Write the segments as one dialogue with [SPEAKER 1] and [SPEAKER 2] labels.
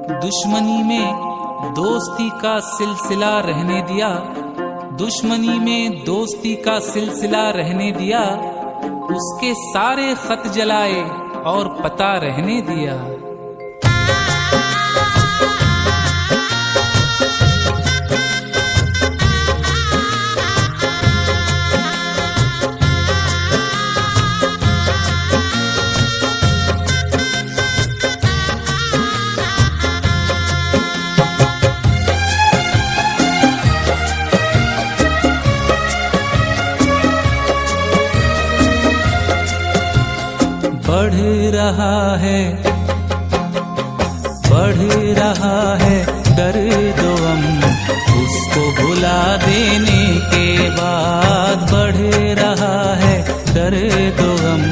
[SPEAKER 1] दुश्मनी में दोस्ती का सिलसिला रहने दिया, दुश्मनी में दोस्ती का सिलसिला रहने दिया, उसके सारे खत जलाए और पता रहने दिया। बढ़ रहा है दर्द गम, उसको भुला देने के बाद। बढ़ रहा है दर्द गम,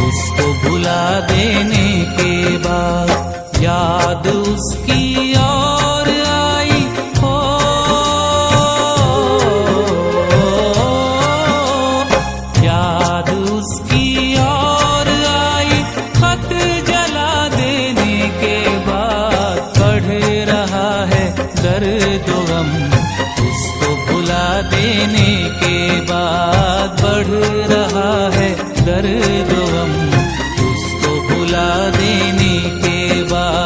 [SPEAKER 1] उसको भुला देने के बाद। याद उसकी और आई हो, याद उसकी दर्द गम, उसको भुला देने के बाद। बढ़ रहा है दर्द गम, उसको भुला देने के बाद।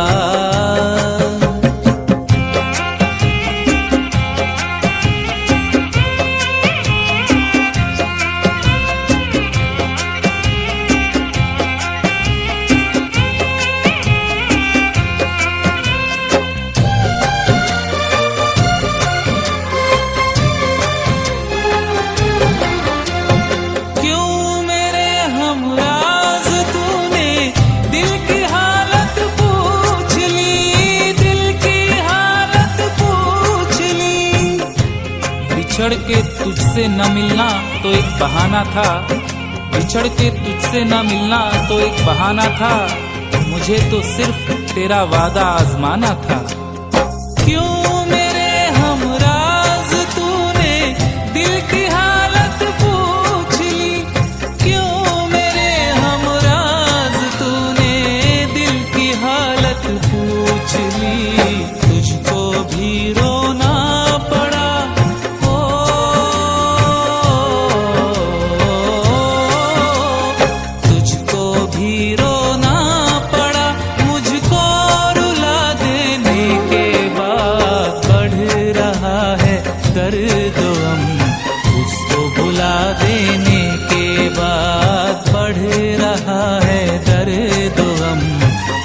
[SPEAKER 1] बिछड़ के तुझसे न मिलना तो एक बहाना था, बिछड़ के तुझसे न मिलना तो एक बहाना था, मुझे तो सिर्फ तेरा वादा आजमाना था। क्यों मेरे हमराज तूने दिल की हालत पूछ ली, क्यों मेरे हमराज तूने दिल की हालत पूछ ली। तुझको भी रोना पड़ा, दर्द गम, उसको भुला देने के बाद। बढ़ रहा है दर्द गम,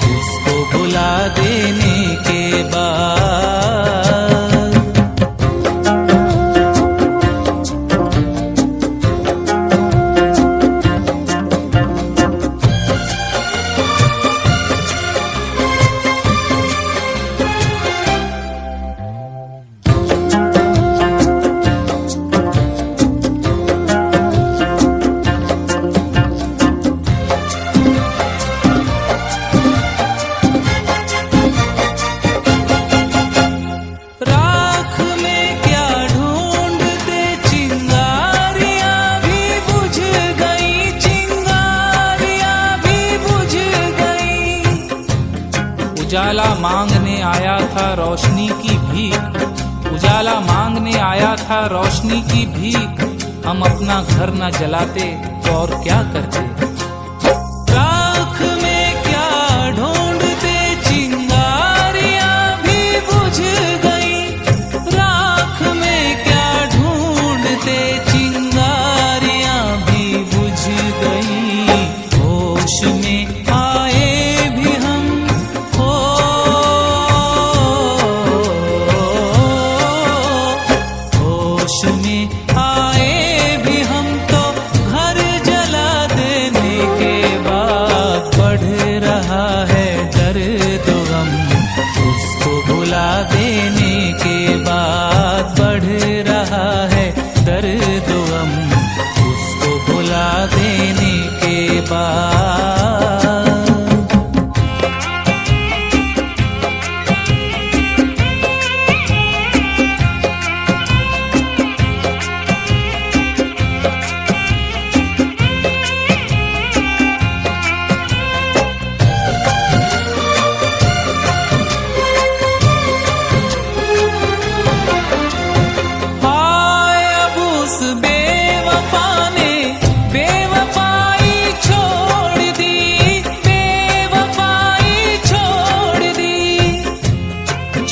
[SPEAKER 1] उसको भुला देने के बाद। उजाला मांगने आया था रोशनी की भीख, उजाला मांगने आया था रोशनी की भीख। हम अपना घर न जलाते तो और क्या करते। राख में क्या ढूंढते, चिंगारियां भी बुझ गई। राख में क्या ढूंढते, चिंगारियां भी बुझ गई। होश में आए भी हम, होश में आए भी हम तो घर जला देने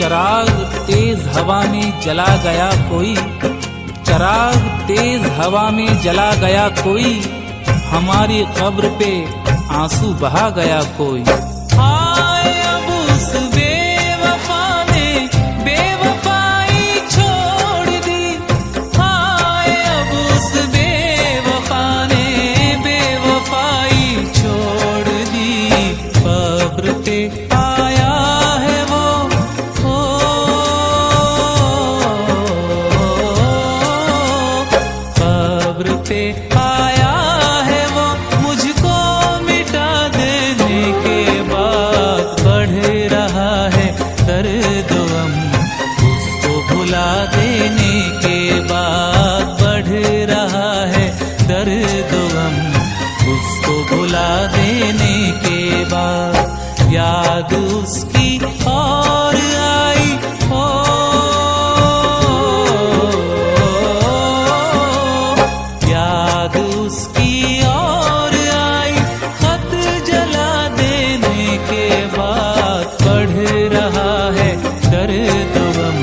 [SPEAKER 1] चराग तेज हवा में जला गया कोई, चराग तेज हवा में जला गया कोई, हमारी कब्र पे आंसू बहा गया कोई। हाय अब उस बेवफा ने बेवफाई छोड़ दी, हाय अब उस बेवफा ने बेवफाई छोड़ दी। कब्र पे आया है वो, कब्र पे आया है वो, मुझको मिटा देने के बाद बढ़ रहा है दर्द गम, उसको भुला देने के बाद बढ़ रहा है दर्द गम, उसको भुला देने के बाद याद उसकी और आई हो, याद उसकी और आई, खत जला देने के बाद बढ़ रहा है दर्द गम,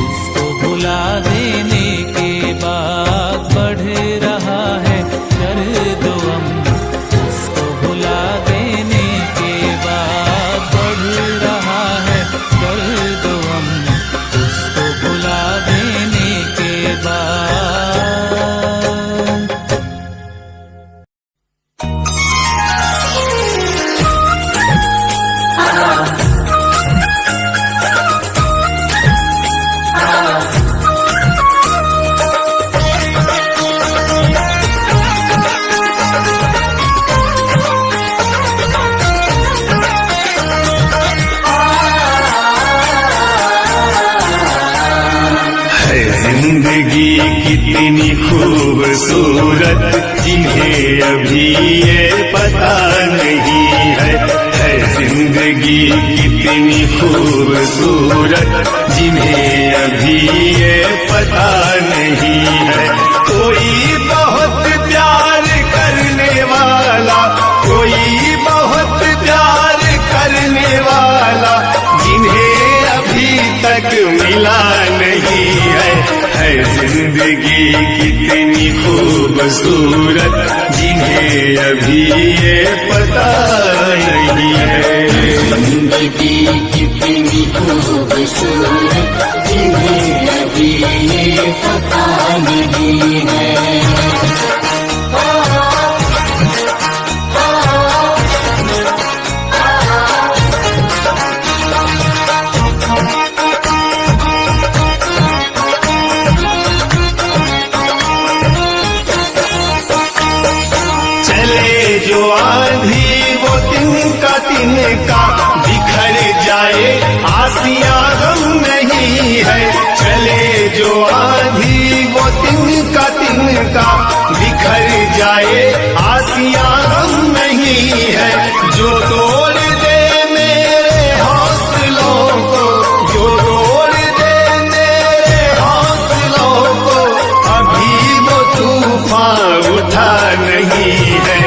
[SPEAKER 1] उसको भुला देने के बाद बढ़ रहा है दर्द गम, उसको भुला देने के बाद बढ़ रहा है दर्द गम, उसको भुला देने के बाद।
[SPEAKER 2] जिंदगी कितनी खूबसूरत जिन्हें अभी ये पता नहीं है जिंदगी कितनी खूबसूरत जिन्हें अभी ये पता नहीं है। कोई बहुत प्यार करने वाला, कोई बहुत प्यार करने वाला जिन्हें अभी तक मिला नहीं है जिंदगी कितनी खूबसूरत जिन्हें अभी ये पता नहीं है।
[SPEAKER 3] जिंदगी कितनी खूबसूरत जिन्हें अभी ये पता नहीं है।
[SPEAKER 2] जो आंधी वो तिनका बिखर जाए आसियां गम नहीं है। चले जो आंधी वो तिनका बिखर जाए आसियां गम नहीं है। जो तोड़ दे मेरे हौसलों को, जो तोड़ दे मेरे हौसलों को, अभी वो तूफान उठा नहीं है।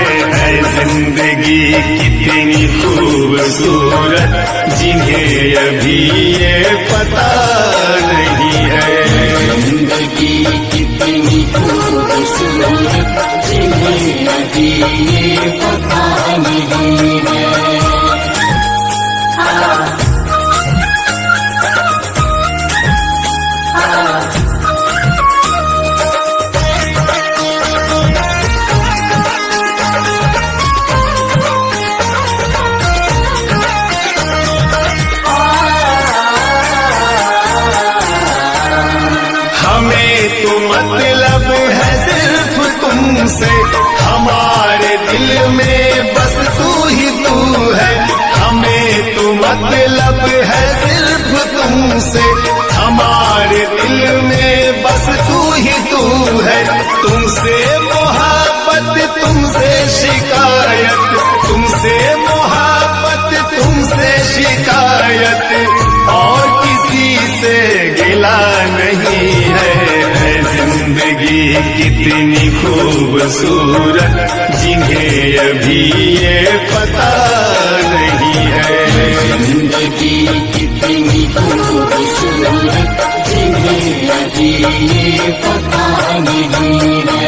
[SPEAKER 2] जिंदगी कितनी खूबसूरत जिन्हें अभी ये पता नहीं है।
[SPEAKER 3] जिंदगी कितनी खूबसूरत जिन्हें अभी ये पता नहीं है।
[SPEAKER 2] मतलब है सिर्फ तुमसे, हमारे दिल में बस तू ही तू है। हमें तो मतलब है सिर्फ तुमसे, हमारे दिल में बस तू ही तू है। तुमसे मोहब्बत, तुमसे शिकायत, तुमसे मोहब्बत, तुमसे शिकायत, और किसी से गिला नहीं है। जिंदगी कितनी खूबसूरत जिन्हें अभी ये पता नहीं है।
[SPEAKER 3] जिंदगी कितनी खूबसूरत जिन्हें अभी ये पता नहीं है।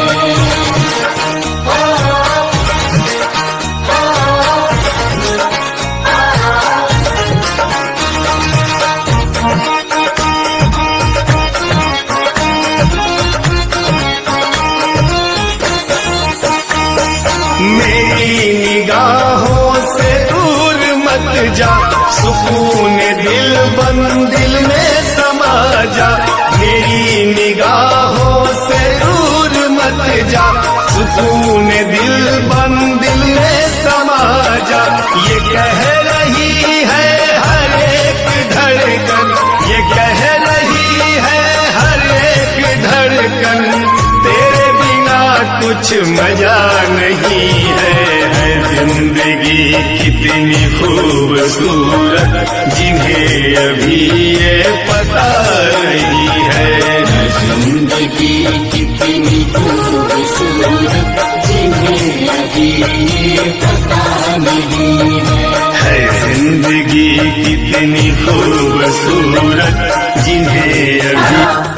[SPEAKER 2] मेरी निगाहों से दूर मत जा, सुकून दिल दिल में समा जा। मेरी निगाहों से दूर मत जा, सुकून दिल दिल में समा जा। ये कह रही है हर एक धड़कन, ये कह रही है हर एक धड़कन, तेरे बिना कुछ मजा नहीं है। जिंदगी कितनी खूबसूरत जिन्हें अभी ये पता नहीं है।
[SPEAKER 3] जिंदगी कितनी खूबसूरत जिन्हें अभी ये पता नहीं है।
[SPEAKER 2] जिंदगी कितनी खूबसूरत जिन्हें अभी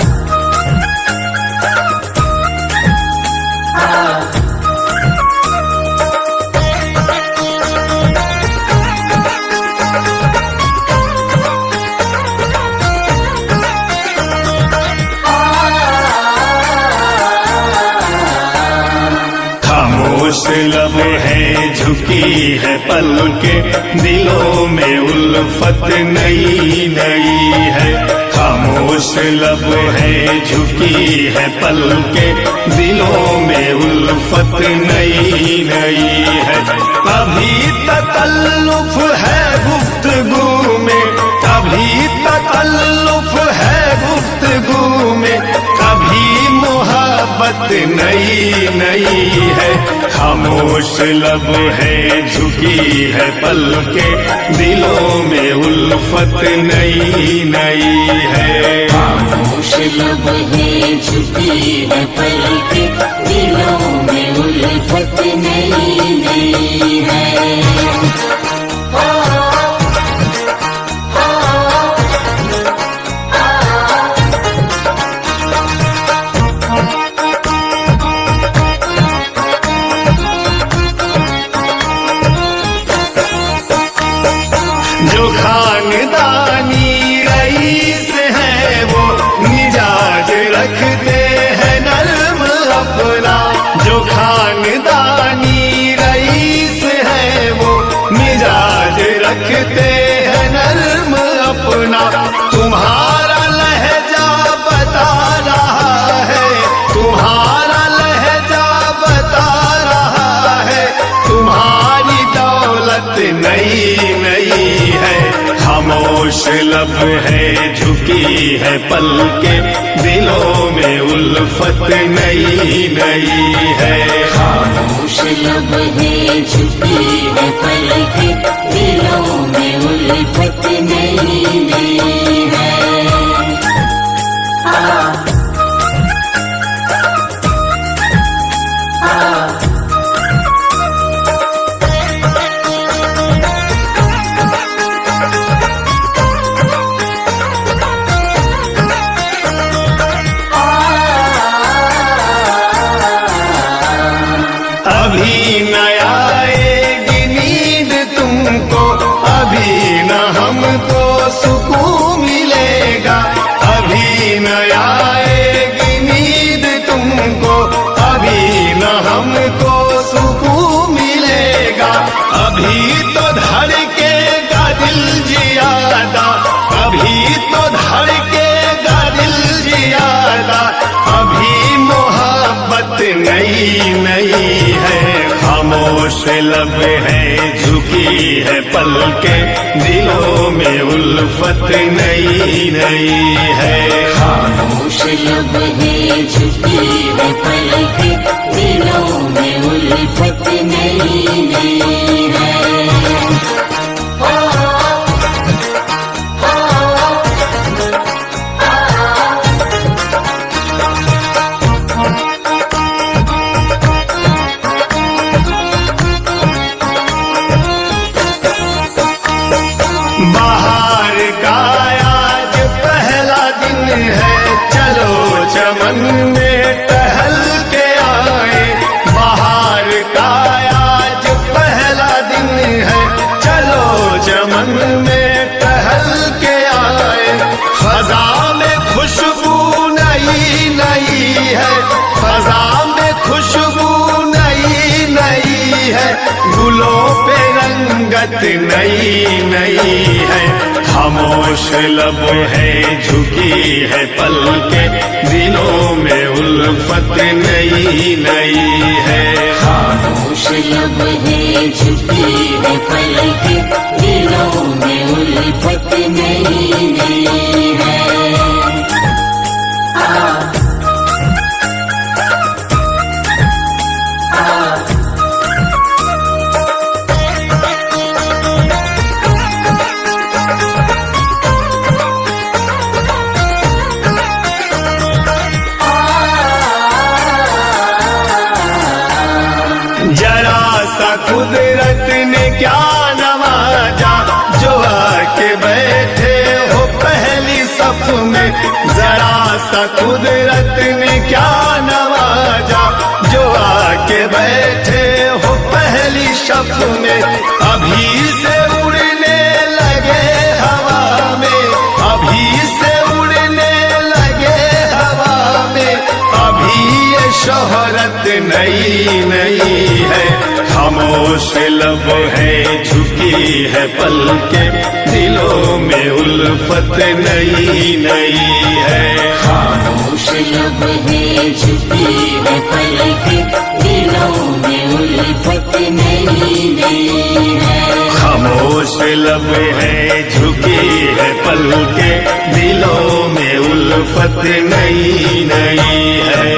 [SPEAKER 2] खामोश लब है, झुकी है पलके, दिलों में उल्फत नई नई है। खामोश लब है, झुकी है पलके, दिलों में उल्फत नई नई है। कभी तकल्लुफ है गुफ्तगू में, कभी तकल्लुफ है गुफ्तगू में, कभी मोहब्बत नई नई है। खामोश लब है, झुकी है पलके, दिलों में उल्फत नई नई है।
[SPEAKER 3] खामोश लब है, झुकी है पलके, दिलों में उल्फत नई नई है।
[SPEAKER 2] जो खानदानी रईस है वो मिजाज रखते हैं नर्म अपना। जो खानदानी रईस है वो मिजाज रखते हैं नर्म अपना। तुम्हारा लहजा बता रहा है, तुम्हारा लहजा बता रहा है, तुम्हारी दौलत नई नई है। खामोश लब है, झुकी है पलके, दिलों में उल्फत नई नई है।
[SPEAKER 3] खामोश लब है, झुकी है पलके, दिलों में उल्फत नई नई है।
[SPEAKER 2] अभी न आएगी नींद तुमको, अभी न हमको सुकून मिलेगा। अभी न आएगी नींद तुमको, अभी न हमको सुकून मिलेगा। अभी तो धड़केगा दिल जियादा, अभी तो धड़केगा दिल जियादा, अभी मोहब्बत नई नई है। खामोश लब है, झुकी है पलके, दिलों में उल्फत नई नई है।
[SPEAKER 3] खामोश लब है, झुकी है पलके, दिलों में उल्फत नई नई है।
[SPEAKER 2] बाहर का है, चलो चमन में टहल के आए। बाहर का आज पहला दिन है, चलो चमन में टहल के आए। खजा में खुशबू नई नई है, खजा में खुशबू नई नई है। गुलों पे रंगत नई नई है। खामोश लब है, झुकी है पलके, दिलों में उल्फत नई नई है।
[SPEAKER 3] खामोश लब है, झुकी है पलके, दिलों में उल्फत नई नई है।
[SPEAKER 2] जरा सा कुदरत ने क्या नवाजा, जो आके बैठे हो पहली सफ में। जरा सा कुदरत ने क्या नवाजा, जो आके बैठे हो पहली सफ में। अभी से उड़ने लगे हवा में, अभी से उड़ने लगे हवा में। अभी ये शोहरत नई नई है। खामोश लब है, झुकी है पलके, दिलों में उल्फत नई नई है।
[SPEAKER 3] खामोश लब है, झुकी है पलके, दिलों में उल्फत नई नई है।
[SPEAKER 2] खामोश लब है, झुकी है पलके, दिलों में उल्फत नई नई है।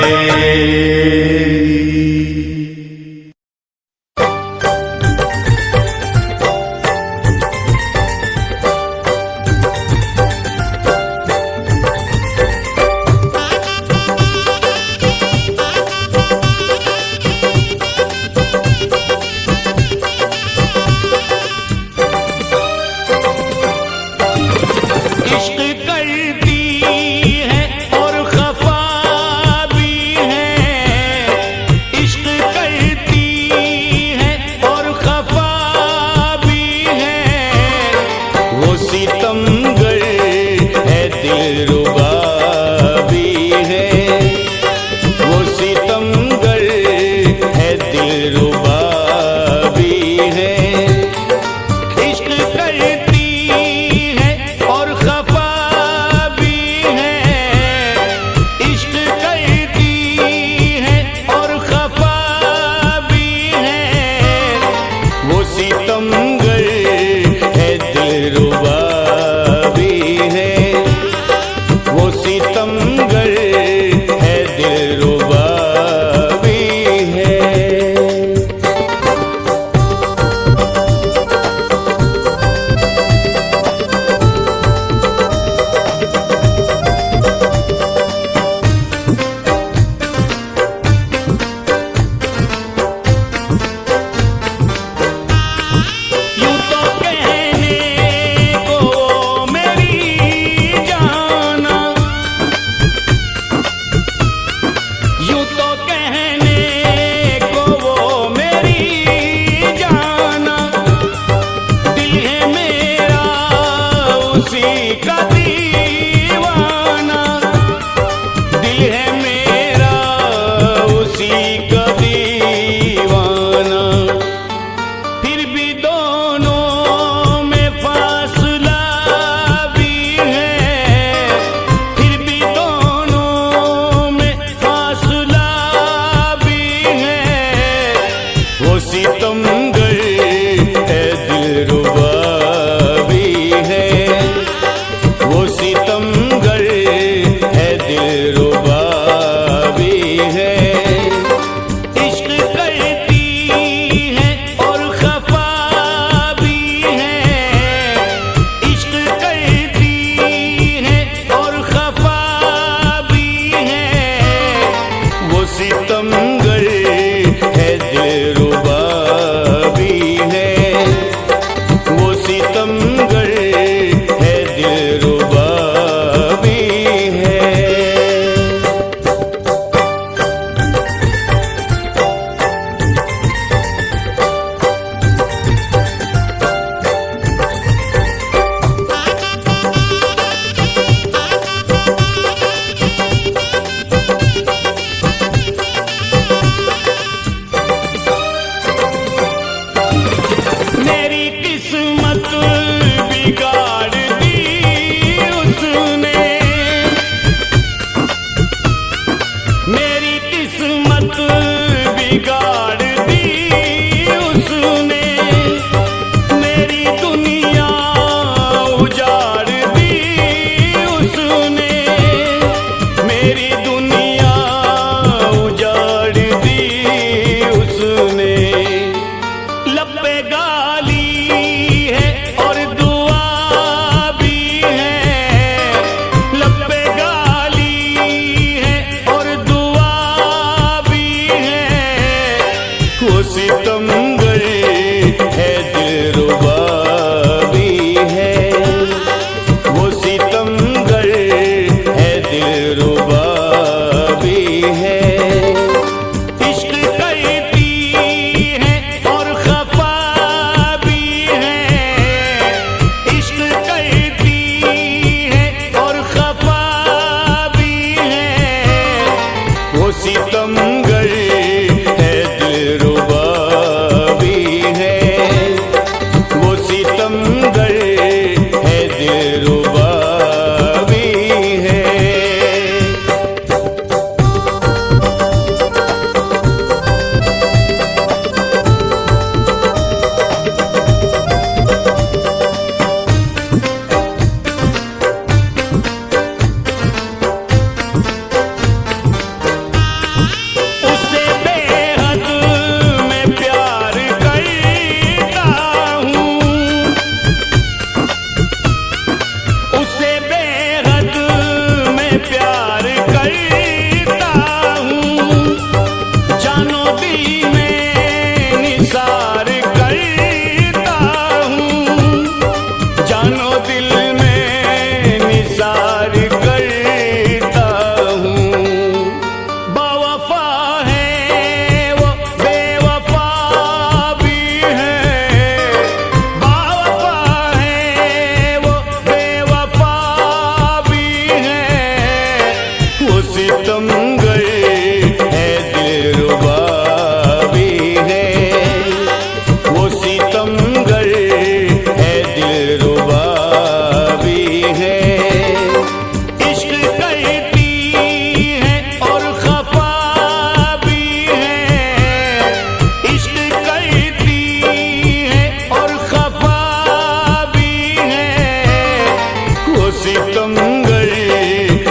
[SPEAKER 2] सितमगर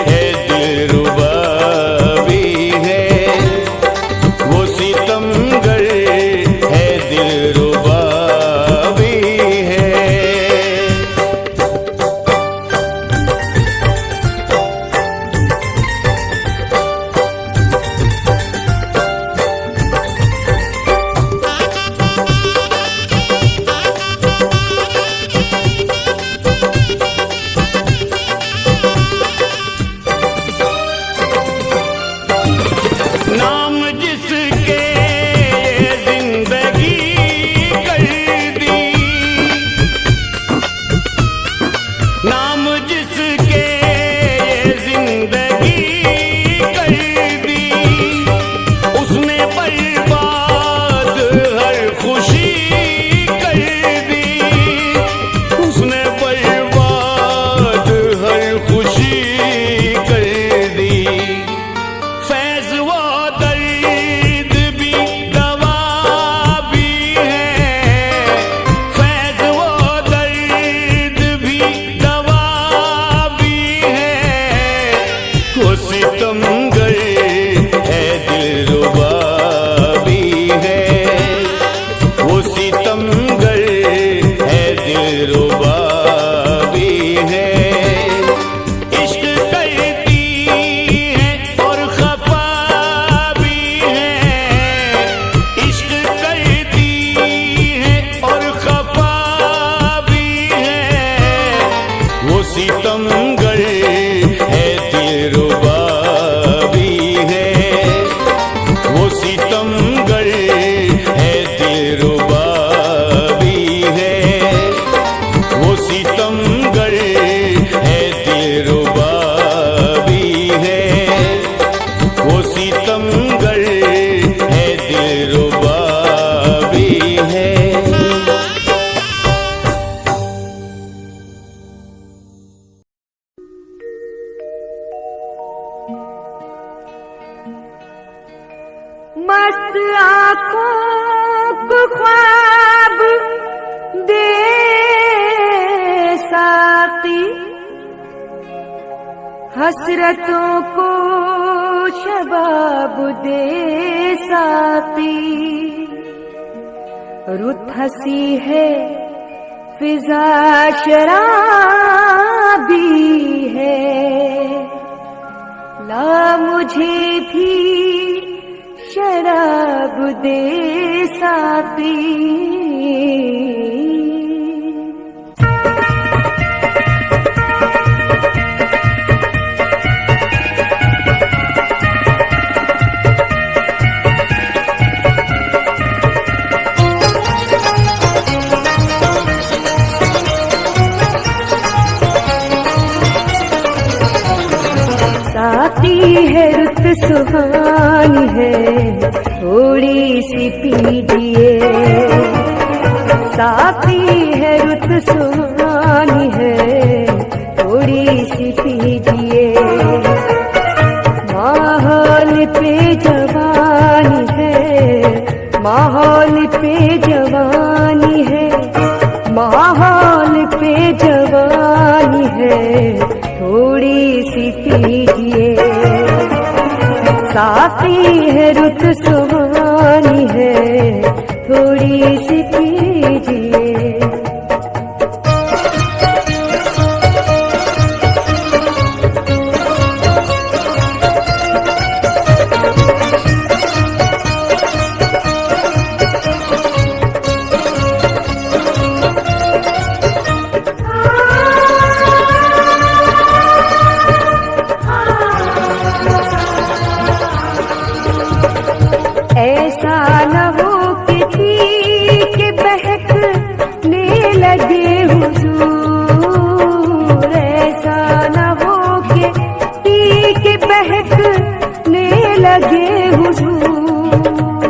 [SPEAKER 2] है दिलरुबा भी है, वो सितमगर है दिलरुबा भी है। नाम जिसके ये जिंदगी कर दी, नाम जिसके ये जिंदगी कर दी, उसने बर्बाद हर खुशी कर दी, उसने बर्बाद हर खुशी कर दी। फैज वो दर्द भी दवा भी है, फैज वो दर्द भी दवा भी है, वो सितमगर है दिलरुबा भी है, वो सितमगर है दिलरुबा भी है। इश्क करती है और खफा भी है, इश्क करती है और खफा भी है, वो सितमगर है दिलरुबा भी है, वो सितमगर है दिलरुबा भी है, वो सितमगर है दिलरुबा भी है, वो सितमगर है दिलरुबा भी है।
[SPEAKER 4] मस्त आँखों को ख्वाब दे साकी, हसरतों को शबाब दे साकी। रुत हसी है फिजा शराबी है, ला मुझे भी शराब दे साकी। साकी है रुत सुहानी है, थोड़ी सी पीजिए। साकी है रुत सुहानी है, थोड़ी सी पीजिए। माहौल पे जवानी है, माहौल पे जवानी है, माहौल पे जवानी है, थोड़ी सी पीजिए। साकी है रुत सुहानी है, थोड़ी सी पीजिए। ऐसा न हो कि ठीक बहकने लगे हुजूर, ऐसा न हो कि ठीक बहकने लगे हुजूर।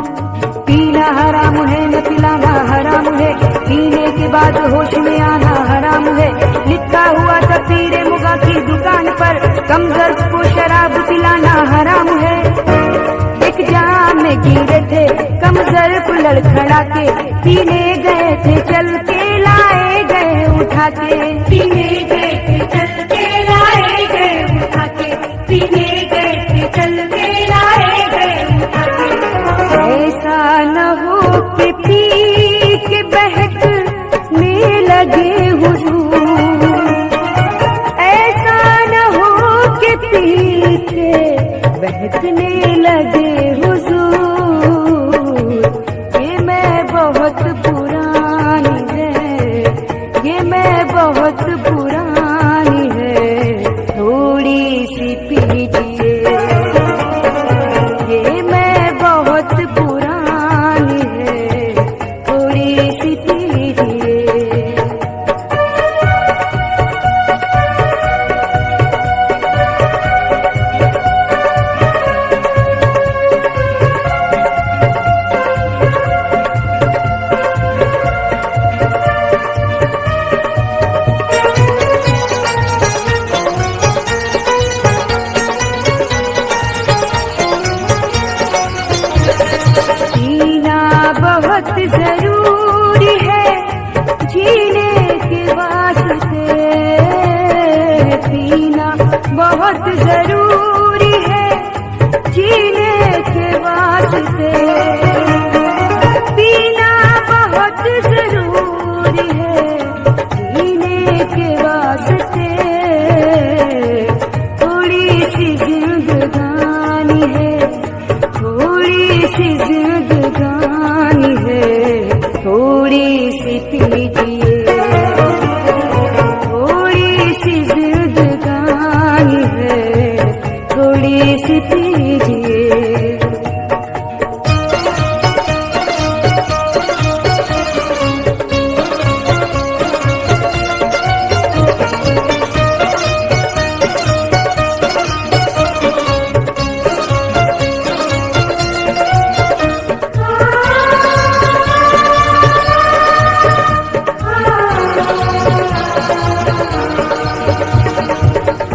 [SPEAKER 4] पीना हराम है न पिलाना हराम है, पीने के बाद होश में आना हराम है। लिखा हुआ था पीरे मुगा की दुकान पर, कमजोर को शराब पिलाना हराम है। एक जाम में गिरे थे कमजोर को लड़खड़ा के, पीने गए थे चल के लाए गए उठा के, पीने गए थे चल के पीना बहुत जरूरी है जीने के वास्ते। पीना बहुत जरूरी है जीने के वास्ते। थोड़ी सी जिंदगानी है, थोड़ी सी जिंदगानी है, थोड़ी सी पीजिए, थोड़ी सी जिंदगानी है, थोड़ी सी पीजिए।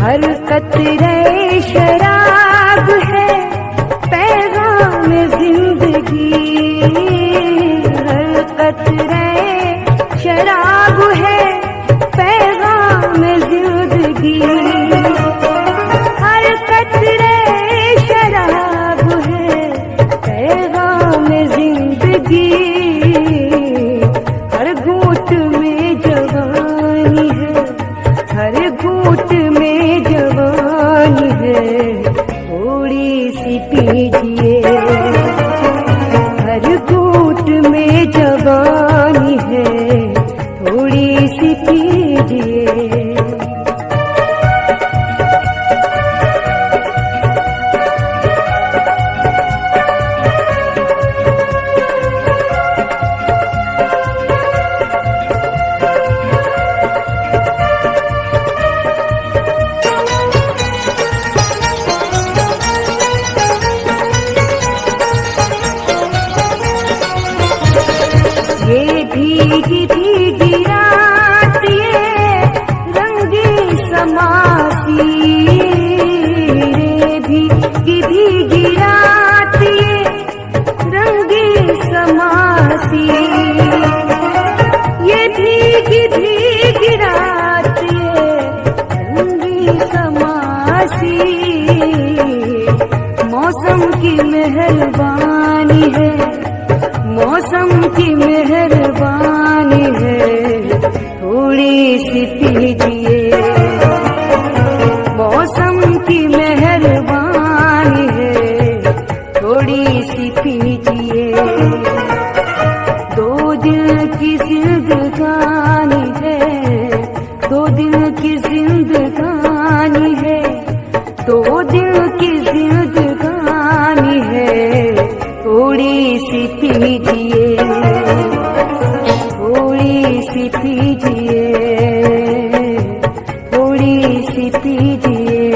[SPEAKER 4] हर कतरे शराब है पैगाम जिंदगी। हर कतरे शराब है पैगाम जिंदगी। हर कतरे शराब है पैगाम जिंदगी। हर घूंट में जवानी है, हर घूंट में जवानी है, थोड़ी सी पीजिए। हर घूंट में जवानी है, थोड़ी सी पीजिए। ये भीगी भीगी रात, ये रंगी समासी। रे भीगी भीगी रात, ये रंगी समासी। ये भीगी भीगी रात, ये रंगी समासी। मौसम की मेहरबानी है, मौसम की मेहरबानी है, थोड़ी सी पीजिए। मौसम की मेहरबानी है, थोड़ी सी पीजिए। दो दिल की जिंदगानी है, दो दिल की जिंदगानी है, दो दिल की जिंदगानी है, थोड़ी सी पीजिए, थोड़ी सी पीजिए, थोड़ी सी पीजिए,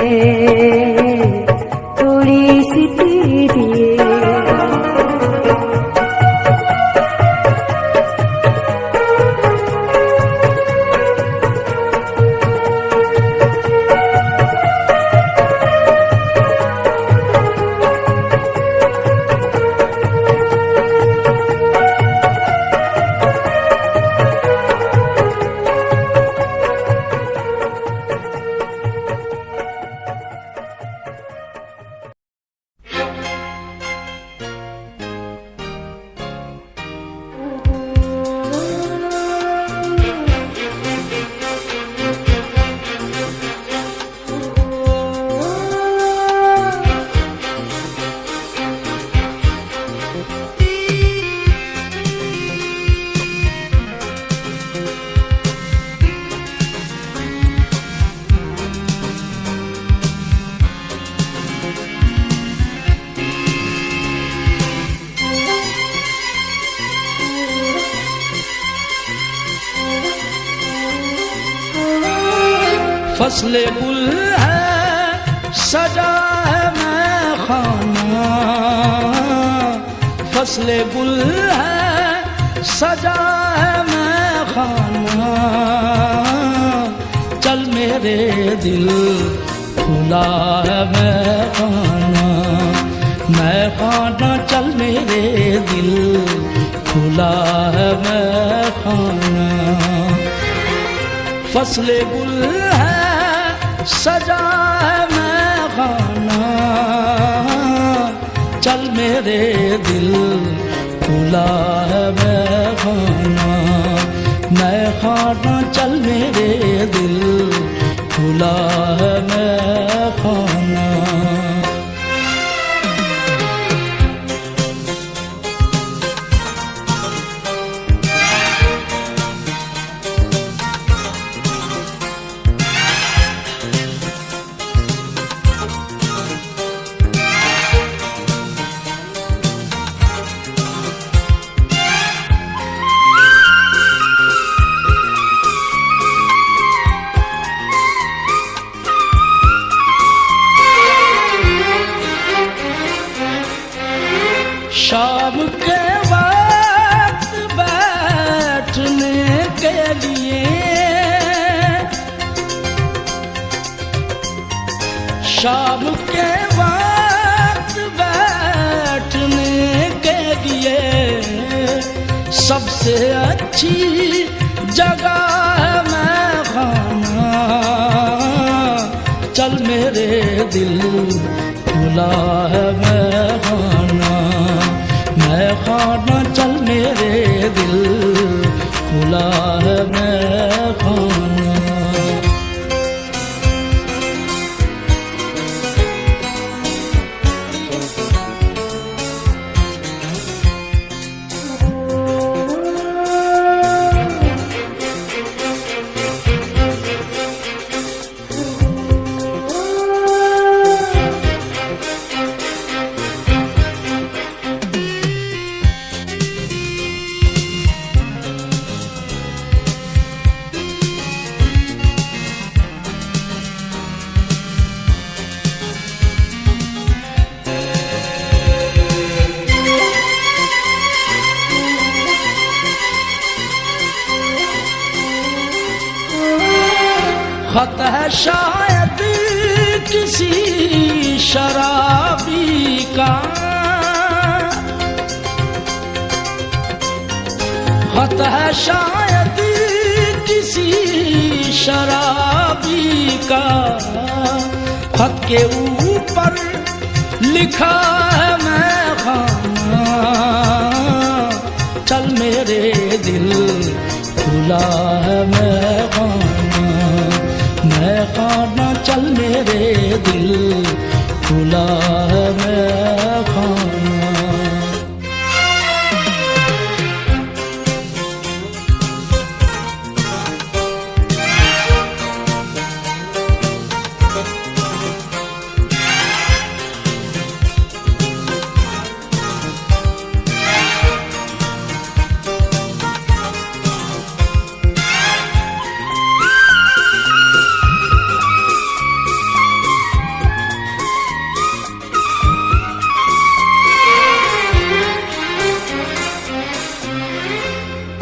[SPEAKER 4] थोड़ी सी पीजिए।
[SPEAKER 5] फसले गुल है सजा है मैं खाना, फसले गुल है सजा है मैं खाना। चल मेरे दिल खुला है मैं खाना, चल मेरे दिल खुला है मैं खाना। फसले गुल है मेरे दिल खुला है मैं खाना, मैं खाना चल मेरे दिल खुला है मैं खाना। शाम के वक्त बैठने के लिए, शाम के वक्त बैठने के लिए सबसे अच्छी जगह है मैं खाना, चल मेरे दिल खुला है मैं खाना, मैं खाना चल मेरे दिल खुला है मैं खाना। खत है शायद किसी शराबी का, खत है शायद किसी शराबी का, खत के ऊपर लिखा है मैं खाना, चल मेरे दिल खुला है मैं खाना, मैं खाना चल मेरे दिल खुला है मैं खाना।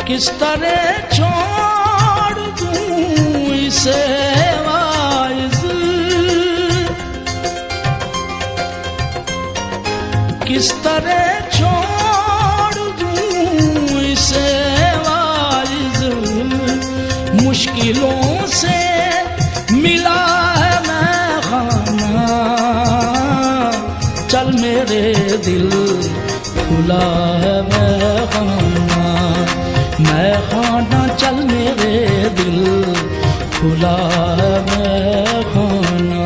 [SPEAKER 5] किस तरह छोड़ दूं इसे वाइज़, किस तरह छोड़ दूं इसे वाइज़, मुश्किलों से मिला है मैं खाना, चल मेरे दिल खुला है मैं खाना, मैं खाना चल मेरे दिल खुला है मैं खाना।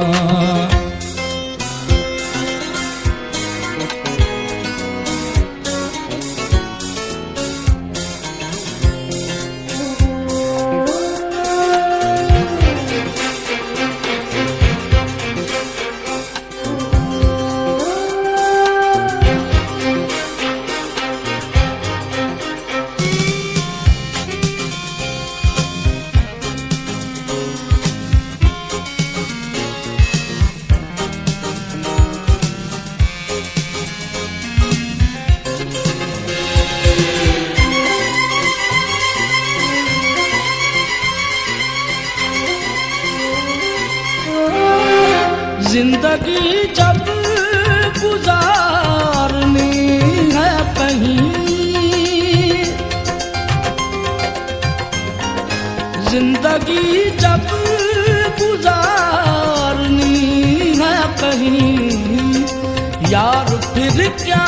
[SPEAKER 5] जिंदगी जब गुजारनी है कहीं, जिंदगी जब गुजारनी है कहीं, यार फिर क्या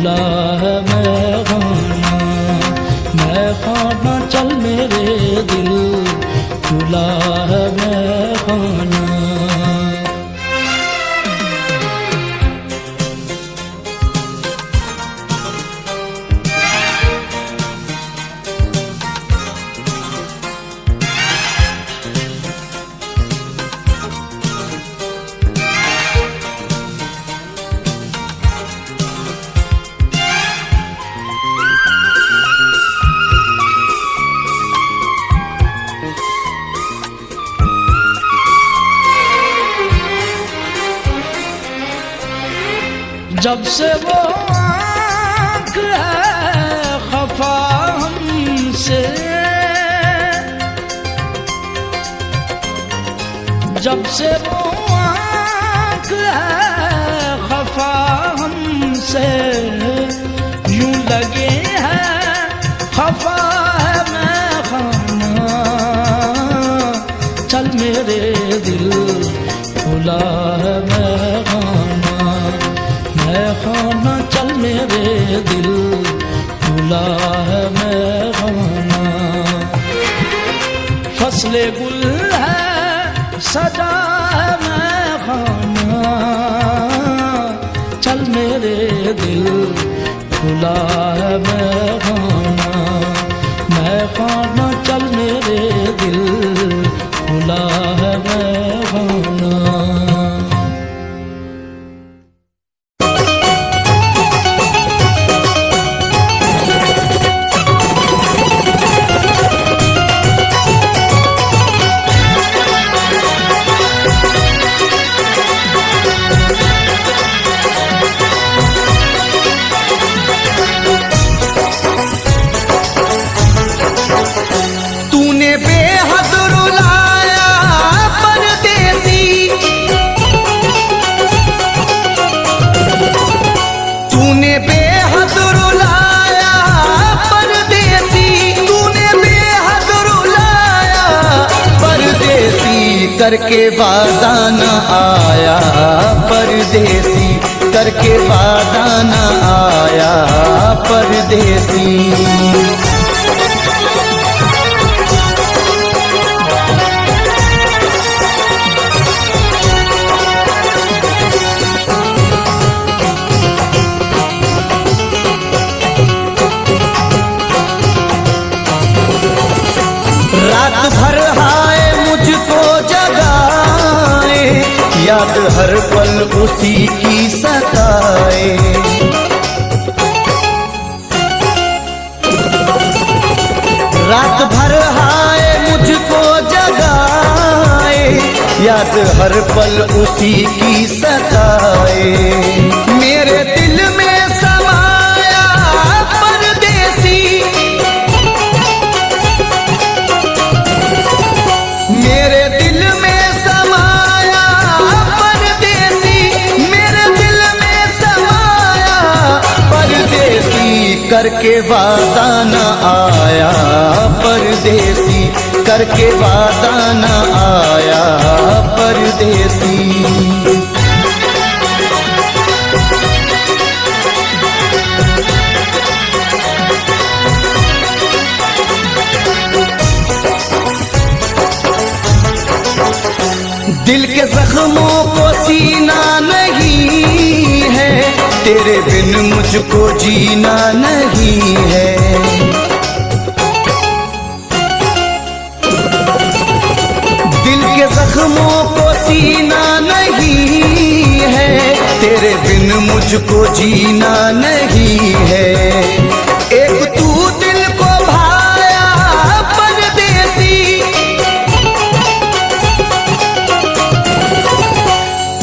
[SPEAKER 5] खुला है मैं खाना चल मेरे दिल खुला है मैं खाना। जब से वो आँख है खफा हमसे, जब से वो आँख है खफा हमसे, यूं लगे है खफा है मैं खाना चल मेरे दिल खुला है मैं खाना चल मेरे दिल खुला है मैं खाना। फसले गुल है सजा है मैं खाना चल मेरे दिल खुला है मैं खाना चल मेरे दिल खुला है मैं खाना।
[SPEAKER 2] करके वादा न आया परदेसी, करके वादा न आया परदेसी। रात भर हाय मुझको जगाए, याद हर पल उसी की सताए। रात भर हाय मुझको जगाए, याद हर पल उसी की सताए। मेरे दिल में समाया परदेसी, मेरे दिल में समाया परदेसी, मेरे दिल में समाया परदेसी। करके वादा न आया परदेसी, करके वादा न आया परदेसी। दिल के जख्मों को सीना नहीं है, तेरे बिन मुझको जीना नहीं है। दिल के जख्मों को सीना नहीं है, तेरे बिन मुझको जीना नहीं है। एक तू दिल को भाया परदेसी,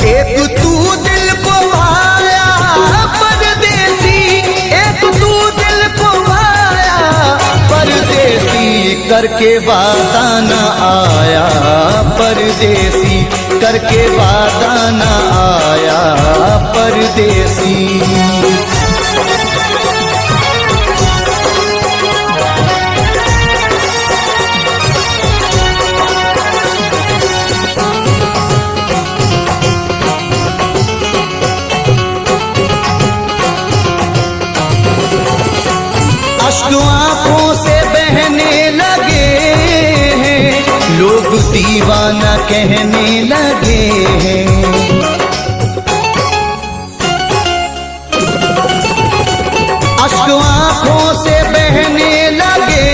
[SPEAKER 2] एक तू दिल को भाया परदेसी, एक तू दिल को भाया परदेसी। करके वादा न आया परदेसी, करके वादा न आया परदेसी। अश्क आंखों से बहने लगे हैं, लोग दीवाना कहने लगे हैं। अश्क आंखों से बहने लगे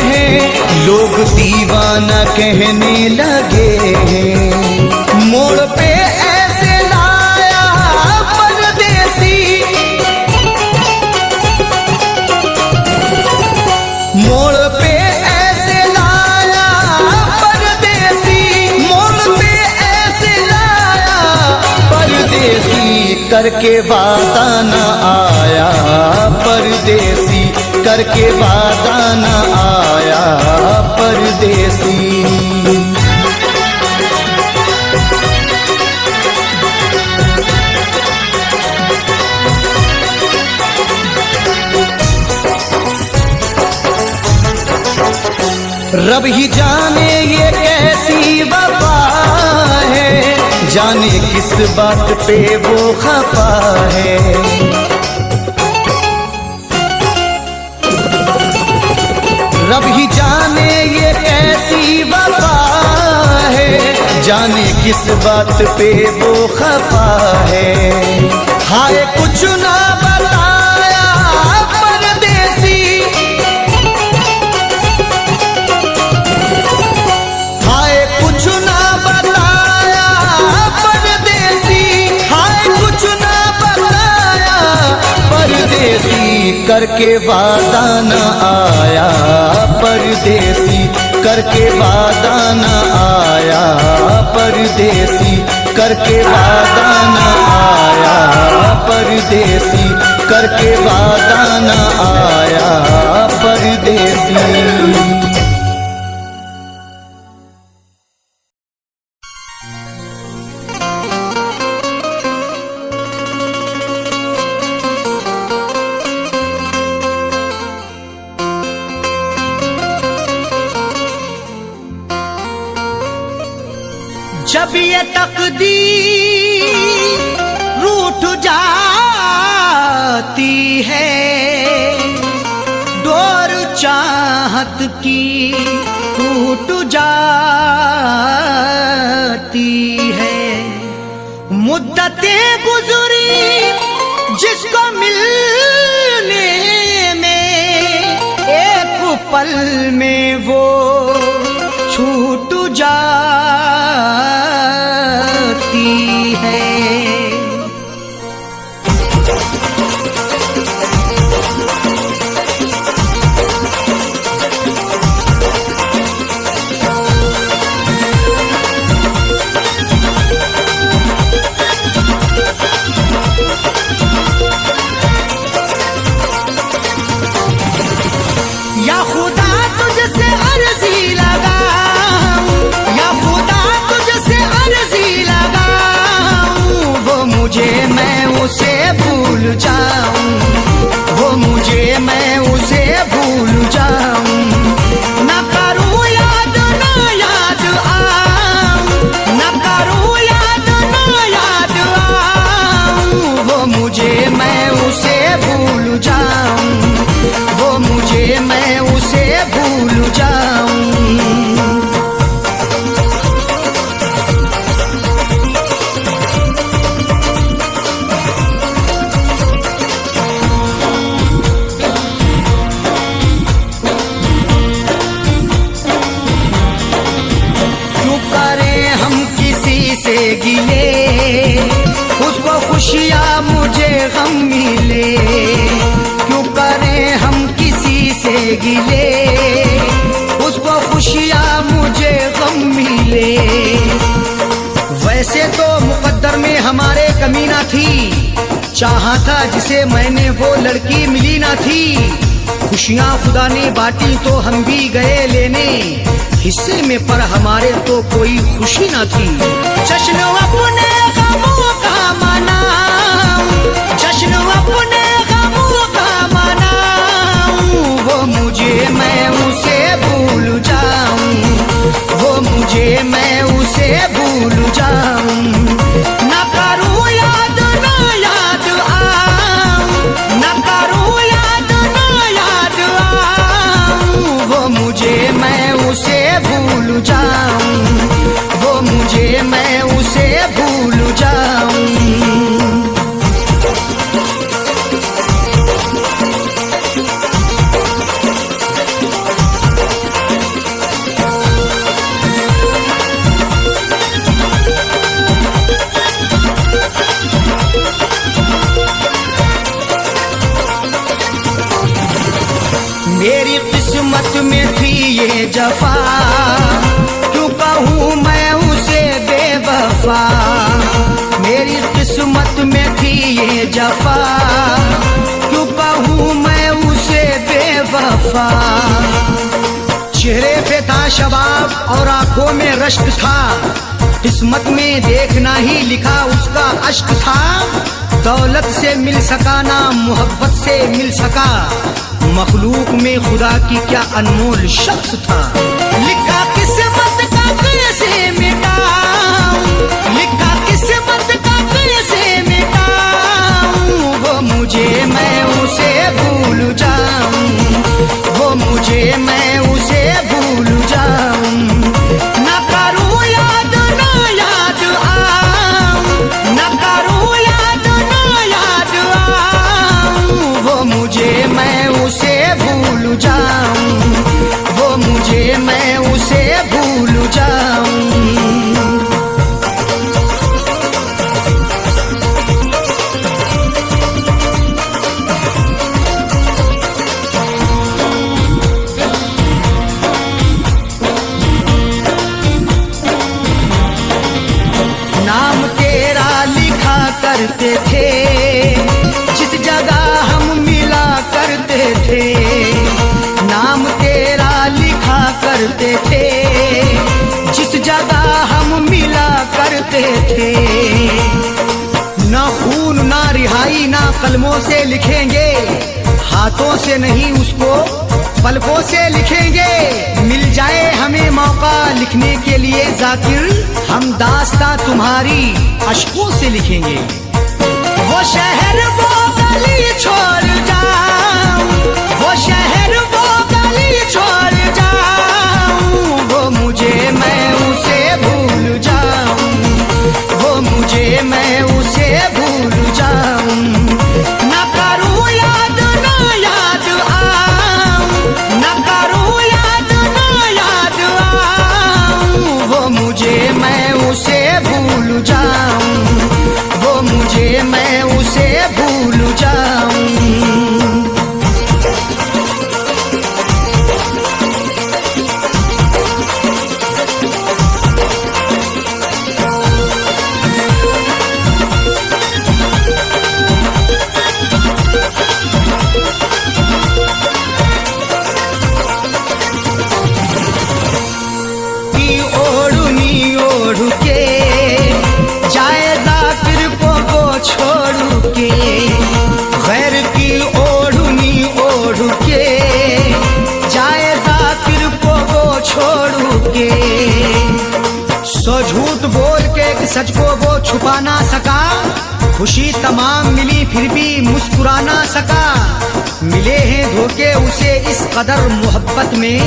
[SPEAKER 2] हैं, लोग दीवाना कहने लगे हैं। मोड़ पे ऐसे लाया परदेसी, मोड़ पे ऐसे लाया परदेसी, मोड़ पे ऐसे लाया परदेसी, करके वादा न आया परदेसी, करके वादा न आया परदेसी। रब ही जाने ये कैसी वफा है, जाने किस बात पे वो खफा है। रब ही जाने ये कैसी वफा है, जाने किस बात पे वो खफा है। हाय कुछ ना बताया परदेसी, हाय कुछ ना बताया परदेसी, हाय कुछ ना बताया परदेसी, करके वादा न आया परदेसी, करके वादा न आया परदेसी, करके वादा न आया परदेसी, करके वादा न आया परदेसी।
[SPEAKER 6] जब ये तकदीर रूठ जाती है, डोर चाहत की टूट जाती है। मुद्दतें गुजरी जिसको मिलने में, एक पल में वो छूट जाती है। या खुदा तुझसे अर्जी लगाऊं, या खुदा तुझसे अर्जी लगाऊं, वो मुझे मैं उसे भूल जाऊं, वो मुझे मैं उसे भूल जाऊं। न करूं याद न याद आऊं, न करूं याद न याद आऊं, वो मुझे मैं उसे भूल जाऊं, वो मुझे मैं उसे भूल जाऊं। क्यों करें हम किसी से गिले, उसको खुशियाँ मुझे गम मिले। क्यों करें हम किसी से गिले, उसको खुशियाँ मुझे गम मिले। वैसे तो मुकद्दर में हमारे कमी ना थी, चाहा था जिसे मैंने वो लड़की मिली ना थी। खुशियाँ खुदा ने बांटी तो हम भी गए लेने, हिस्से में पर हमारे तो कोई खुशी ना थी। जश्न अपने गमों का मनाऊं, जश्न अपने गमों का मनाऊं, वो मुझे मैं उसे भूल जाऊं, वो मुझे मैं उसे भूल जाऊं। न करूं याद न याद आऊं, न करूं याद न याद मेरी किस्मत में थी ये जफा, क्यों कहूँ मैं उसे बेवफा। मेरी किस्मत में थी ये जफा, क्यों कहूँ मैं उसे बेवफा। चेहरे पे था शबाब और आंखों में रश्क था, किस्मत में देखना ही लिखा उसका अश्क था। दौलत से मिल सका ना मोहब्बत से मिल सका, मखलूक में खुदा की क्या अनमोल शख्स था। लिखा किस्मत का कैसे मिटाऊं, लिखा किस्मत का कैसे मिटाऊं। वो मुझे मैं उसे भूल जाऊं, वो मुझे मैं उसे भूल जाऊं। ना करूं याद ना याद आऊं, ना करूं याद ना याद आऊं। वो मुझे मैं उसे भूल जाऊं, वो मुझे मैं उसे भूल जाऊं। नाम तेरा लिखा करते थे, जिस जगह हम मिला करते थे। नाम तेरा लिखा करते थे, जिस जगह हम मिला करते थे। ना खून ना रिहाई ना कलमों से लिखेंगे, हाथों से नहीं उसको पलकों से लिखेंगे। मिल जाए हमें मौका लिखने के लिए जाकिर, हम दास्तां तुम्हारी अश्कों से लिखेंगे। वो शहर वो गली छोड़ जाऊं, वो शहर वो गली छोड़ जाऊं। वो मुझे मैं उसे भूल जाऊं, वो मुझे मैं उसे भूल जाऊं। ना करूं याद ना याद आऊं, ना करूं याद ना याद आऊं। वो मुझे मैं उसे भूल जाऊं, वो मुझे मैं उसे भूल जाऊं। की ओढ़नी ओढ़ के जाए जाकिर को वो छोड़ के, गैर की ओढ़नी ओढ़ के जाए जाकिर को वो छोड़ के। सो झूठ बोल के एक सच को वो छुपा ना सका, खुशी तमाम मिली फिर भी मुस्कुरा ना सका। मिले हैं धोखे उसे इस कदर मोहब्बत में,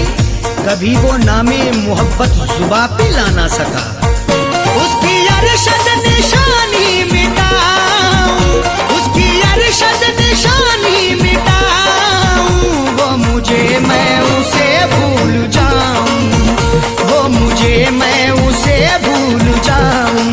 [SPEAKER 6] कभी वो नामे मोहब्बत जुबा पे ला ना सका। उसकी अरशद निशानी मिटाऊं, उसकी अरशद निशानी मिटाऊं। वो मुझे मैं उसे भूल जाऊं, वो मुझे मैं उसे भूल जाऊं।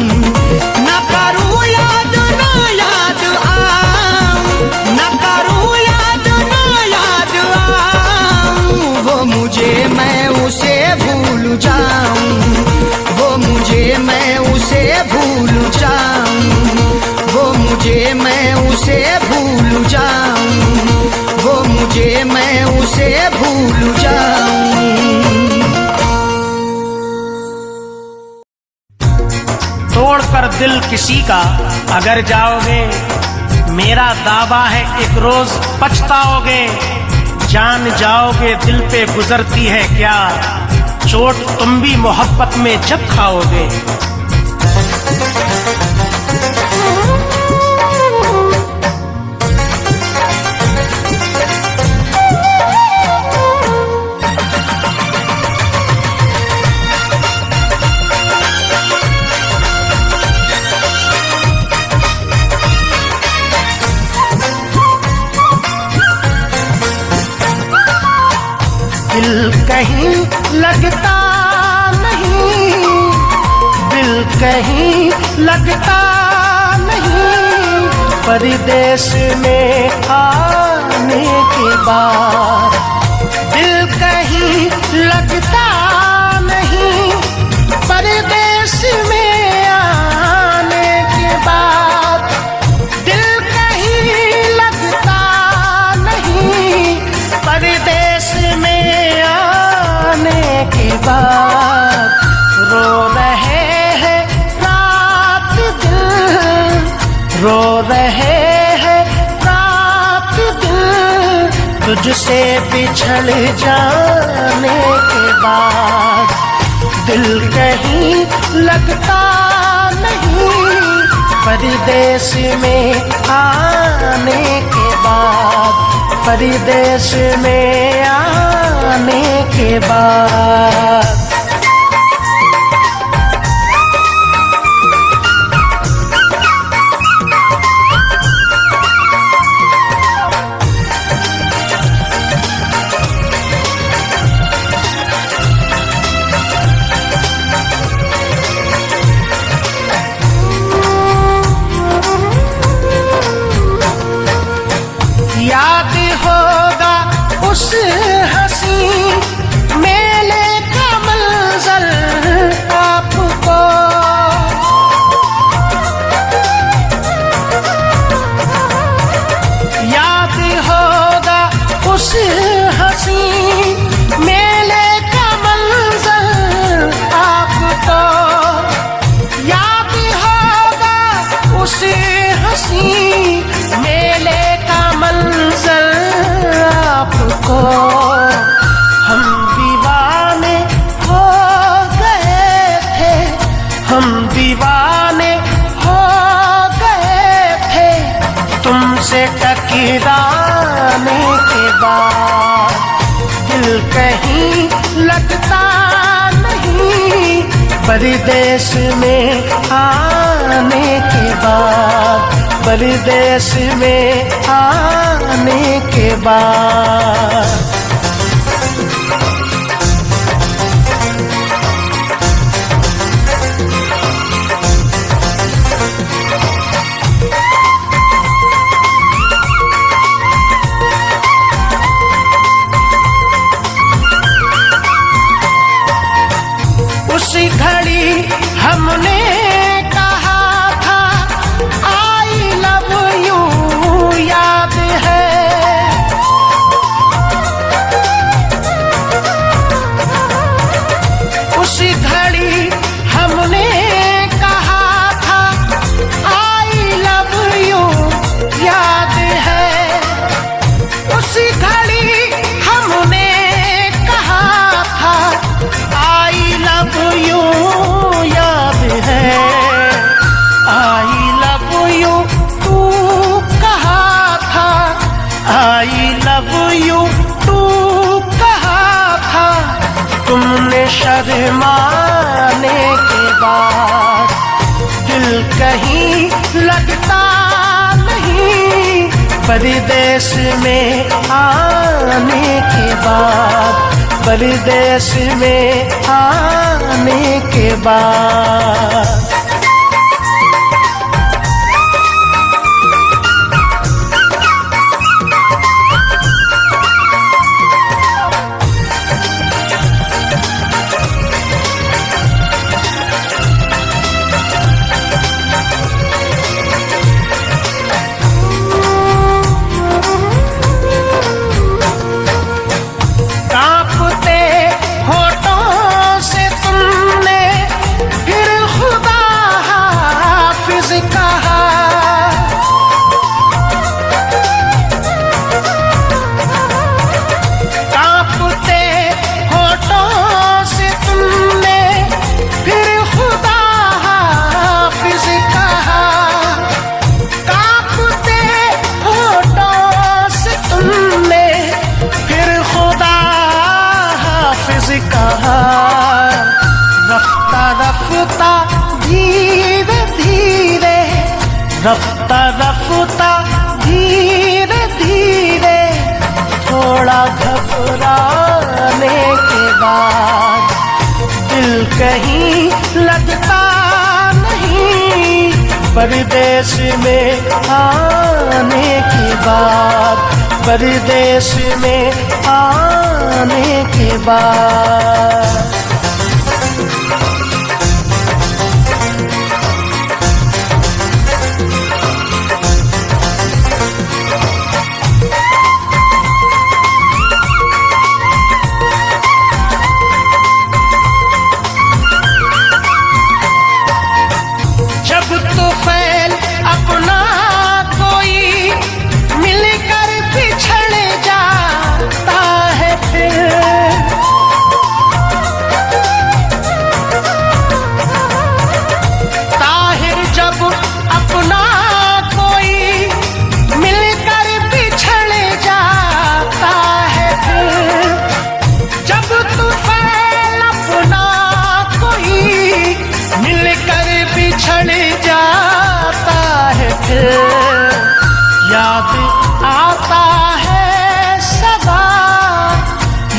[SPEAKER 6] ना करूं याद ना याद आऊं, ना करूं याद ना याद आऊं। वो मुझे मैं उसे भूल जाऊं, वो मुझे मैं उसे भूल जाऊं। वो मुझे मैं उसे भूल जाऊं, वो मुझे मैं उसे भूल जाऊं।
[SPEAKER 7] तोड़कर दिल किसी का अगर जाओगे, मेरा दावा है एक रोज पछताओगे। जान जाओगे दिल पे गुजरती है क्या, चोट तुम भी मोहब्बत में जब खाओगे। दिल कहीं लगता नहीं, दिल कहीं लगता नहीं, परदेश में आने के बाद बाद रो रहे हैं रात दिन, रो रहे हैं रात दिन, तुझसे बिछड़ जाने के बाद। दिल कहीं लगता नहीं परदेश में आने के बाद, परदेश में आने के बाद। याद होगा उस हंसी मेले का मंजर आपको, याद होगा उस हंसी मेले का मंजर आपको, याद होगा उस हंसी मेले का मंजर आपको। हम दीवाने हो गए थे, हम दीवाने हो गए थे तुमसे टकराने के बाद। दिल कहीं लगता नहीं परदेश में आने के बाद, परदेश में आने के बाद। उसी घड़ी हमने कहा था आई लव यू, याद है। उसी घड़ी हमने कहा था आई लव यू, याद है। उसी घड़ी हमने कहा था आई लव यू, याद है। आई लव यू तू कहा था, आई लव यू तू कहा था तुमने शर्माने के बाद। दिल कहीं लगता नहीं परदेश में आने के बाद, परदेश में आने के बाद। कांपते होठों से तुमने फिर खुदा हाफिज कहा। कांपते होठों से तुमने फिर खुदा हाफिज कहा। कांपते होठों से तुमने फिर खुदा हाफिज कहा। रफ्ता रफ्ता धीरे धीरे, रफ्ता रफ्ता धीरे धीरे, थोड़ा घबराने के बाद। दिल कहीं लगता नहीं परदेश में आने के बाद, परदेश में आने के बाद।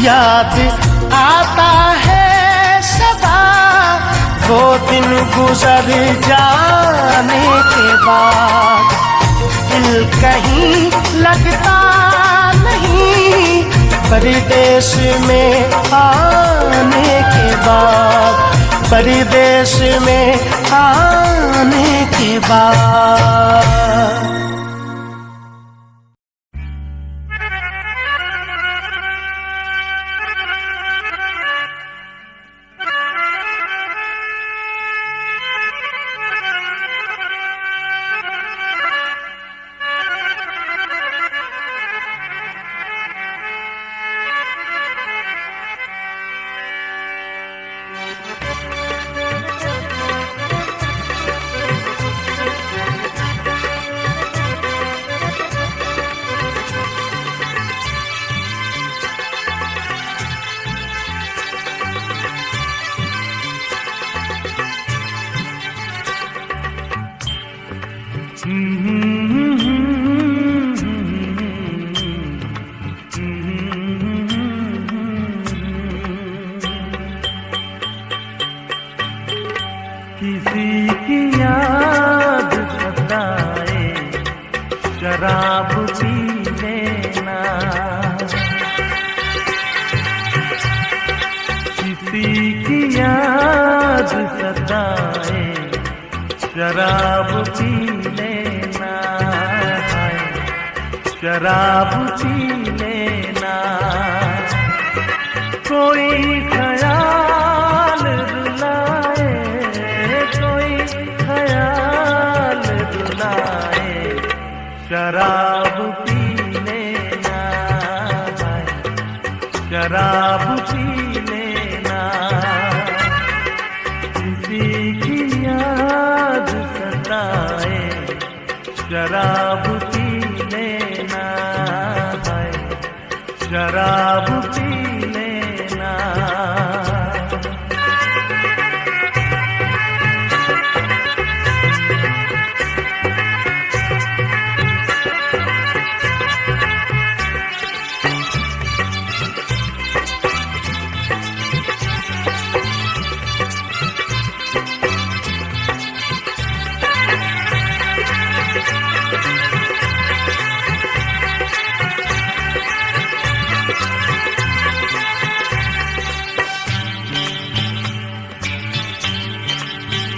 [SPEAKER 7] याद आता है सदा वो दिन गुजर जाने के बाद। दिल कहीं लगता नहीं परदेश में आने के बाद, परदेश में आने के बाद।
[SPEAKER 8] किसी की याद सताए शराब पी लेना, किसी की याद सताए शराब पी लेना, शराब पी लेना। कोई ख्याल रुलाए, कोई ख्याल रुलाए शराब पी लेना, शराब पी लेना। किसी की याद सताए शराब पी लेना, शराब पी लेना।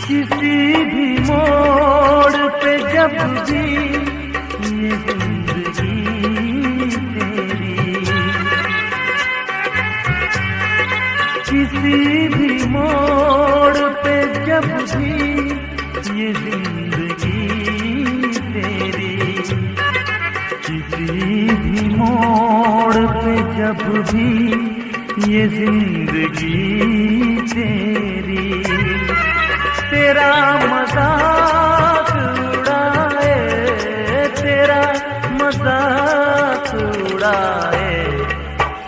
[SPEAKER 8] किसी भी मोड़ पे जब भी ये जिंदगी तेरी, किसी भी मोड़ पे जब भी ये जिंदगी तेरी, किसी भी मोड़ पे जब भी ये जिंदगी तेरी। तेरा मजाक उड़ाए, तेरा मजाक उड़ाए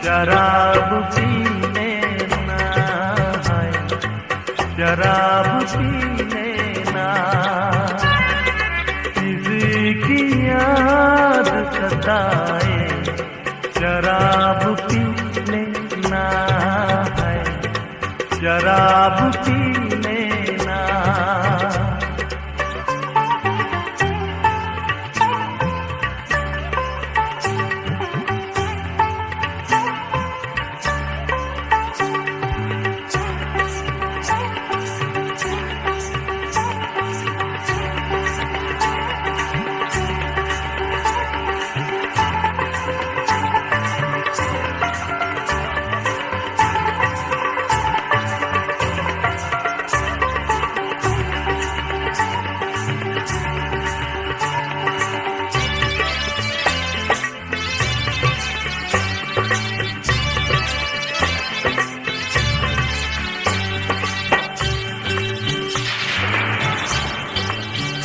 [SPEAKER 8] शराब पी लेना, शराब पी लेना। किसी की याद सताए शराब पी लेना, शराब पी लेना।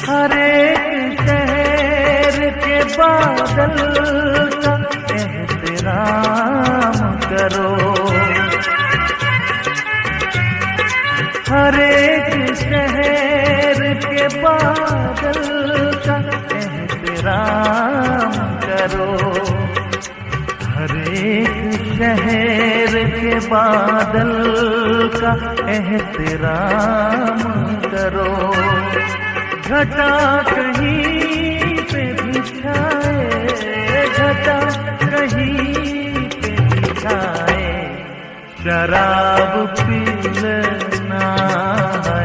[SPEAKER 8] हर एक शहर के बादल का एहतराम करो, हर एक शहर के बादल का एहतराम करो, हर एक शहर के बादल का एहतराम करो। घटा कहीं पे भी छाए, घटा कहीं पे भी छाए, शराब पी लेना है,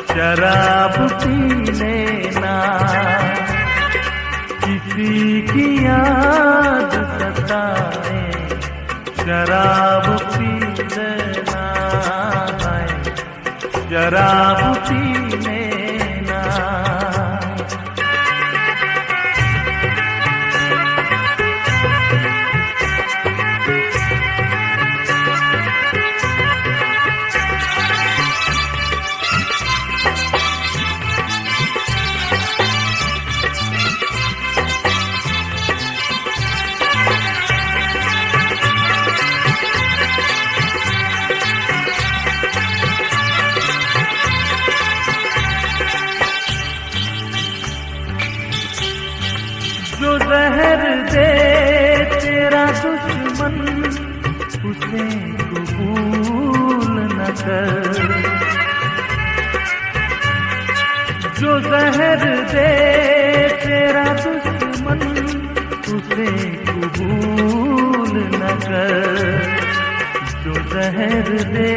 [SPEAKER 8] शराब पी लेना। किसी की याद सताए, शराब पी लेना है, शराब पी लेना। जो जहर दे तेरा दुश्मन, उसे कबूल न कर। जो जहर दे तेरा दुश्मन, उसे कबूल न कर। जो जहर दे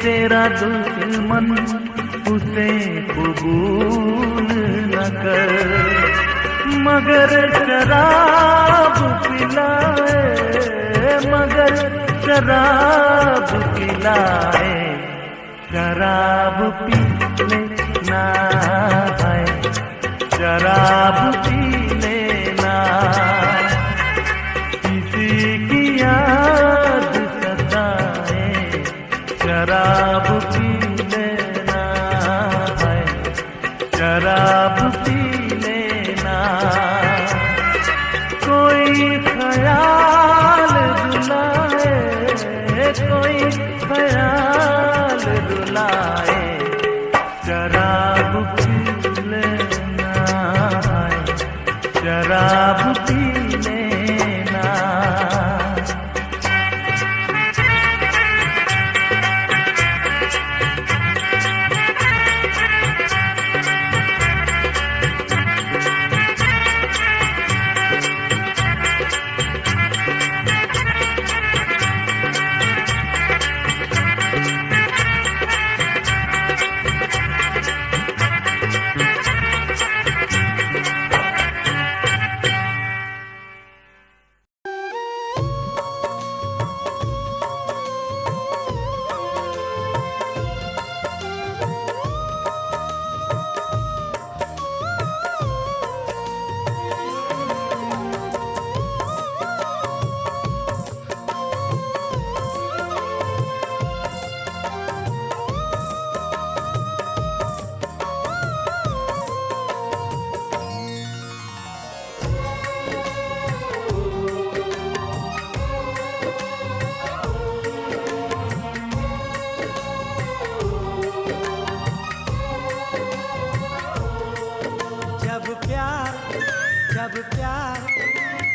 [SPEAKER 8] तेरा दुश्मन, उसे कबूल न कर। मगर शराब पिलाए, मगर शराब पिलाए, शराब पी लेना है, शराब पी लेना। किसी की याद सताए, शराब पी लेना है, शराब पी लेना। कोई ख्याल रुलाए, कोई ख्याल रुलाए, शराब पी लेना है, शराब पी लेना।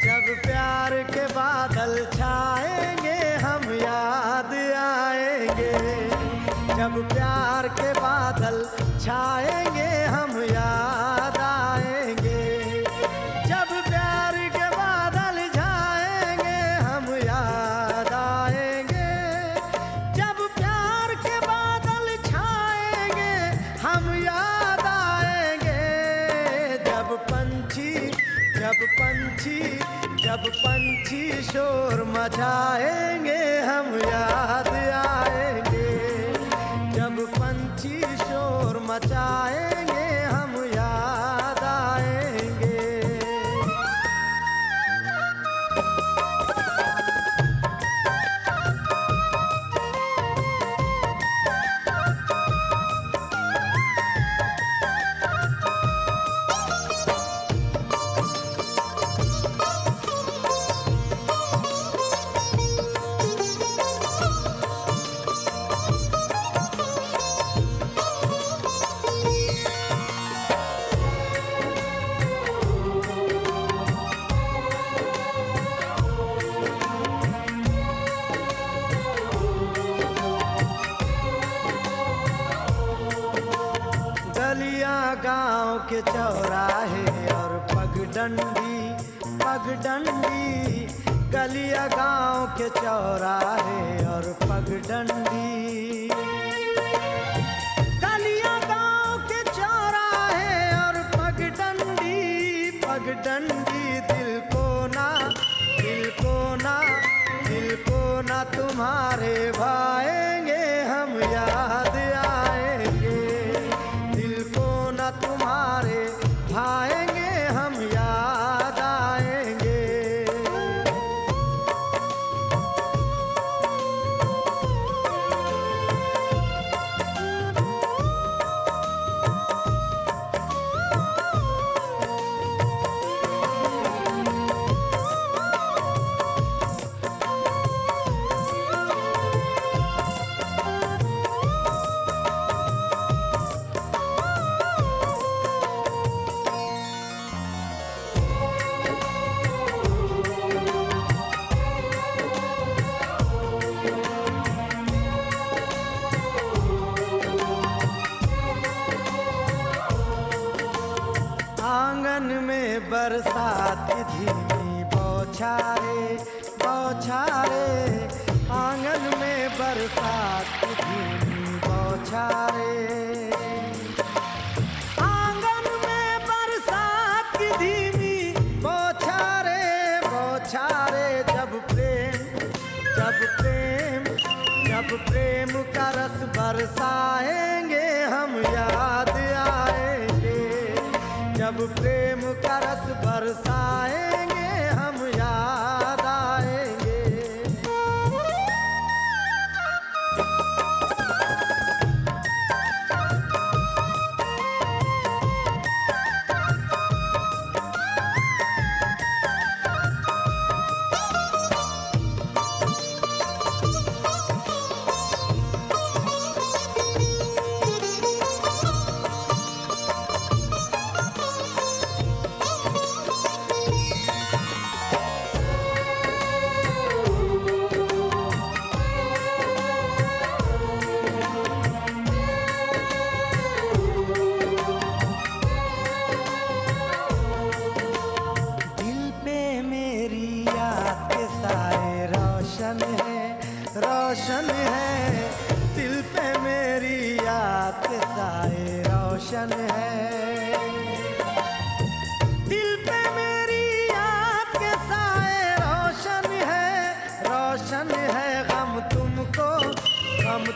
[SPEAKER 9] जब प्यार के बादल छाएंगे हम याद आएंगे। जब प्यार के बादल छाएंगे हम याद आएंगे। जब प्यार के बादल छाएंगे हम याद आएंगे। जब प्यार के बादल छाएंगे हम याद आएंगे। जब पंछी शोर मचाएंगे हम याद आएंगे। जब पंछी शोर मचाएंगे हम याद आएंगे। के चौराहे और पगडंडी पगडंडी, गलिया गांव के चौराहे और पगडंडी, गलिया गांव के चौराहे और पगडंडी पगडंडी। दिल को ना दिल को ना दिल को ना तुम्हारे भाएंगे हम याद आएंगे, दिल को ना तुम्हारे भाएंगे हम याद आएंगे। आंगन में बरसात की धीमी बौछारे बौछारे, आंगन में बरसात की धीमी बौछारे, आंगन में बरसात की धीमी बौछारे बौछारे। जब प्रेम का रस बरसाएंगे हम याद आएंगे, जब प्रेम का रस बरसाएंगे हम याद आएंगे। रोशन है दिल पे मेरी याद के साए रोशन है, दिल पे मेरी याद के साए रोशन है। गम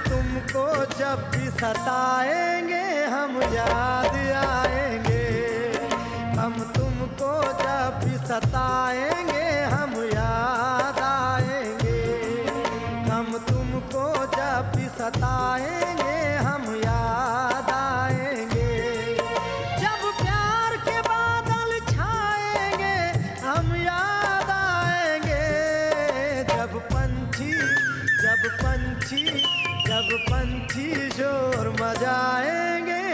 [SPEAKER 9] तुमको जब भी सताएंगे हम याद आएंगे, हम तुमको जब भी सताएंगे हम याद आएंगे, हम तुमको जब भी सताएंगे हम याद आएंगे। जब प्यार के बादल छाएंगे हम याद आएंगे, जब पंछी शोर मचाएंगे